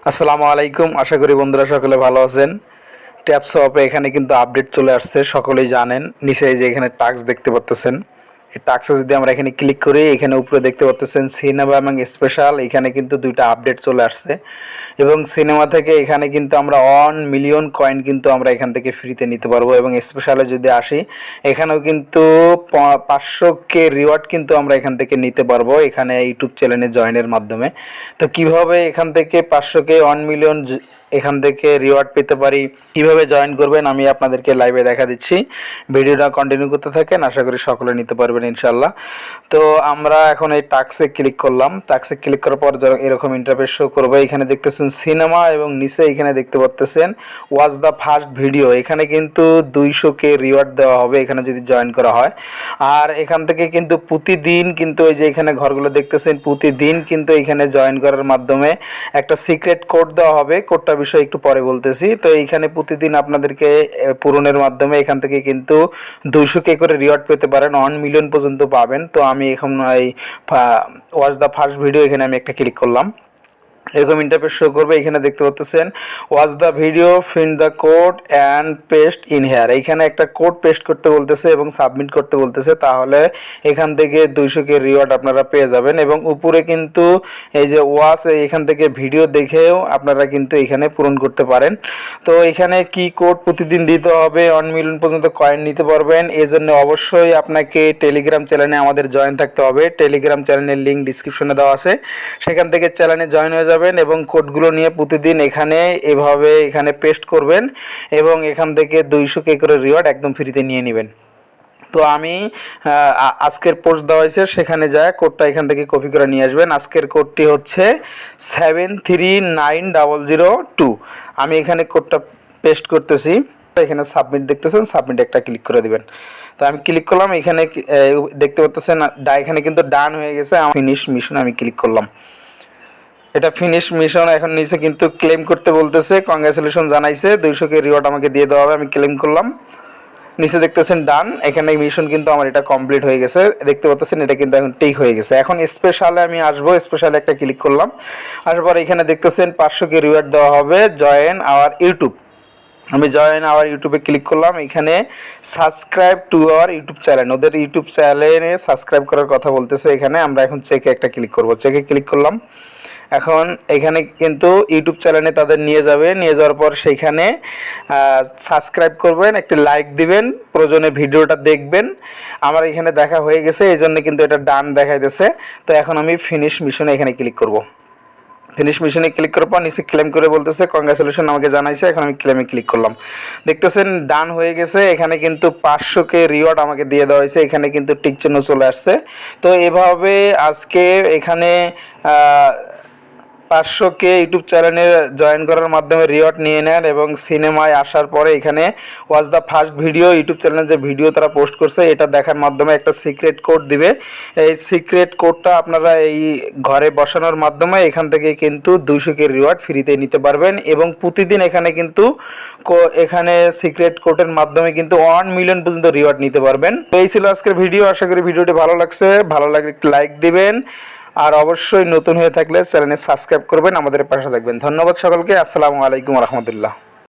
আসসালামু আলাইকুম। আশা করি বন্ধুরা সকলে ভালো আছেন। ট্যাপস শপে এখানে কিন্তু আপডেট চলে আসছে, সকলেই জানেন। নিচে যে এখানে টাস্ক দেখতে পাচ্ছেন, এই টাস্কে যদি আমরা এখানে ক্লিক করি, এখানে উপরে দেখতে পাচ্ছেন সিনেমা এবং স্পেশাল, এখানে কিন্তু দুইটা আপডেট চলে আসছে। এবং সিনেমা থেকে এখানে কিন্তু আমরা 1 মিলিয়ন কয়েন কিন্তু আমরা এখান থেকে ফ্রিতে নিতে পারবো। এবং স্পেশালে যদি আসি, এখানেও কিন্তু 500K রিওয়ার্ড কিন্তু আমরা এখান থেকে নিতে পারবো এখানে ইউটিউব চ্যানেলে জয়েনের মাধ্যমে। তো কিভাবে এখান থেকে 500K 1 মিলিয়ন এখান থেকে রিওয়ার্ড পেতে পারি, কিভাবে জয়েন করবেন আমি আপনাদেরকে লাইভে দেখা দিচ্ছি। ভিডিওটা কন্টিনিউ করতে থাকেন, আশা করি সকলে নিতে পারবেন ইনশাল্লাহ। তো আমরা এখন এই টাস্কে ক্লিক করলাম। টাস্কে ক্লিক করার পর এরকম ইন্টারফেস শো করবে। এখানে দেখতেছেন সিনেমা এবং নিচে এখানে দেখতে পাচ্ছেন ওয়াচ দ্য ফার্স্ট ভিডিও। এখানে কিন্তু 200K রিওয়ার্ড দেওয়া হবে এখানে যদি জয়েন করা হয়। আর এখান থেকে কিন্তু প্রতিদিন কিন্তু এই যে এখানে ঘরগুলো দেখতেছেন, প্রতিদিন কিন্তু এখানে জয়েন করার মাধ্যমে একটা সিক্রেট কোড দেওয়া হবে। কোডটা বিষয়ে একটু পরে বলতেছি। তো এইখানে প্রতিদিন আপনাদেরকে পূরণের মাধ্যমে এখান থেকে কিন্তু 200K করে রিওয়ার্ড পেতে পারেন, 1 মিলিয়ন পর্যন্ত পাবেন। তো আমি এখন এই ওয়াচ দ্য ফার্স্ট ভিডিও এখানে আমি একটা ক্লিক করলাম। এরকম ইন্টারফেস শো করবে। এখানে দেখতে পাচ্ছেন watch the video, print the code and paste in here. এইখানে একটা কোড পেস্ট করতে বলতেছে এবং সাবমিট করতে বলতেছে, তাহলে এখান থেকে 200K রিওয়ার্ড আপনারা পেয়ে যাবেন। এবং উপরে কিন্তু এই যে ওয়াচ, এখান থেকে ভিডিও দেখেও আপনারা কিন্তু এখানে পূরণ করতে পারেন। তো এখানে কি কোড প্রতিদিন দিতে হবে, 1 মিলিয়ন পর্যন্ত কয়েন নিতে পারবেন। এই জন্য অবশ্যই আপনাকে টেলিগ্রাম চ্যানেলে আমাদের জয়েন থাকতে হবে। টেলিগ্রাম চ্যানেলের লিঙ্ক ডিসক্রিপশনে দেওয়া আছে, সেখান থেকে চ্যানেলে জয়েন হয়ে যাবেন এবং কোডগুলো নিয়ে প্রতিদিন এখানে এভাবে এখানে পেস্ট করবেন এবং এখান থেকে 200K করে রিওয়ার্ড একদম ফ্রিতে নিয়ে নেবেন। তো আমি আজকের পোস্ট দেওয়া হয়েছে, সেখানে যায় কোডটা এখান থেকে কপি করে নিয়ে আসবেন। আজকের কোডটি হচ্ছে 739002। আমি এখানে কোডটা পেস্ট করতেছি। এখানে সাবমিট দেখতেছেন, সাবমিট একটা ক্লিক করে দিবেন। তো আমি ক্লিক করলাম। এখানে দেখতে পাচ্ছেন এখানে কিন্তু ডান হয়ে গেছে। ফিনিশ মিশন আমি ক্লিক করলাম। এটা ফিনিশ মিশন। এখন নিচে কিন্তু ক্লেম করতে বলতেছে, কংগ্রাচুলেশন জানাইছে, 200K রিওয়ার্ড আমাকে দিয়ে দেওয়া হবে। আমি ক্লেম করলাম। নিচে দেখতেছেন ডান। এখানে মিশন কিন্তু আমার এটা কমপ্লিট হয়ে গেছে, দেখতে পাচ্ছেন এটা কিন্তু এখন টিক হয়ে গেছে। এখন স্পেশালে আমি আসবো, স্পেশালে একটা ক্লিক করলাম। আসার পর এখানে দেখতেছেন 500K রিওয়ার্ড দেওয়া হবে, জয়েন আওয়ার ইউটিউব। আমি জয়েন আওয়ার ইউটিউবে ক্লিক করলাম। এখানে subscribe to our YouTube channel, ওদের ইউটিউব চ্যানেলে সাবস্ক্রাইব করার কথা বলতেছে। এখানে আমরা এখন চেকে একটা ক্লিক করব। চেকে ক্লিক করলাম। এখন এখানে কিন্তু ইউটিউব চ্যানেলে তাদের নিয়ে যাবে, নিয়ে যাওয়ার পর সেইখানে সাবস্ক্রাইব করবেন, একটি লাইক দিবেন, প্রয়োজনে ভিডিওটা দেখবেন। আমার এখানে দেখা হয়ে গেছে, এই জন্য কিন্তু এটা ডান দেখাইতেছে। তো এখন আমি ফিনিশ মিশনে এখানে ক্লিক করব। ফিনিশ মিশনে ক্লিক করার পর নিচে ক্লেম করে বলতেছে কংগ্রাচুলেশন আমাকে জানাইছে। এখন আমি ক্লেমে ক্লিক করলাম। দেখতেছেন ডান হয়ে গেছে। এখানে কিন্তু 500K রিওয়ার্ড আমাকে দিয়ে দেওয়া হয়েছে, এখানে কিন্তু টিক চিহ্ন চলে আসছে। তো এভাবে আজকে এখানে 500K ইউটিউব চ্যানেলে জয়েন করার মাধ্যমে রিওয়ার্ড নিয়ে নেন। এবং সিনেমায় আসার পরে এখানে watch the first video, YouTube চ্যানেলে যে ভিডিও তারা পোস্ট করছে এটা দেখার মাধ্যমে একটা সিক্রেট কোড দিবে। এই সিক্রেট কোডটা আপনারা এই ঘরে বসানোর মাধ্যমে এখান থেকে কিন্তু 200K রিওয়ার্ড ফ্রিতে নিতে পারবেন। এবং প্রতিদিন এখানে কিন্তু এখানে সিক্রেট কোডের মাধ্যমে কিন্তু 1 মিলিয়ন পর্যন্ত রিওয়ার্ড নিতে পারবেন। তো এই ছিল আজকের ভিডিও। আশা করি ভিডিওটি ভালো লাগছে। ভালো লাগলে একটু লাইক দিবেন, আর অবশ্যই নতুন হয়ে থাকলে চ্যানেলে সাবস্ক্রাইব করবেন, আমাদের পাশে থাকবেন। ধন্যবাদ সকলকে। আসসালামু আলাইকুম রহমতুল্লাহ।